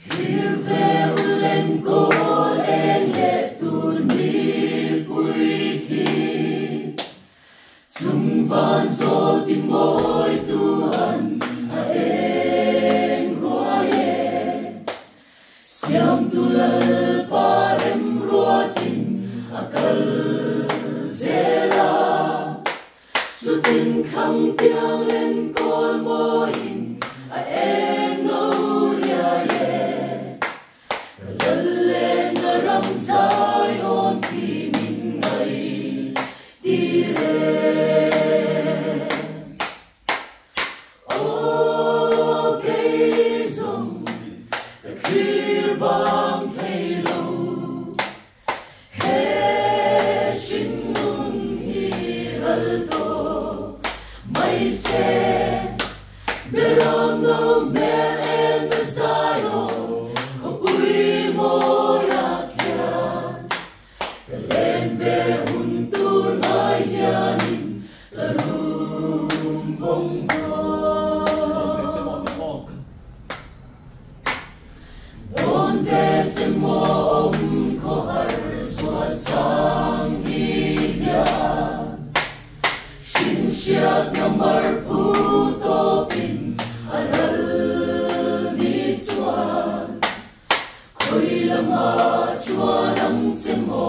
Khir ve ulen kol en le tur ni pui khi Sung van zo ti moi tu an a en roye Siam tu lal parem roatin a kal zela Su tin khang tiang lên kol moin a en no ria ye Lal lên na ram sai on ti min ngai ti re O cây rồng ta khir bang khay lâu he shin nun hi ral to mai se beram no me en zayo ko ui mo ya tia len ve hun tur na yanin la rum vong Don ve te mo om ko har suat sang ya Shin siat na mar pu to pin aral ni chuan Khoi lama chuan ang te mo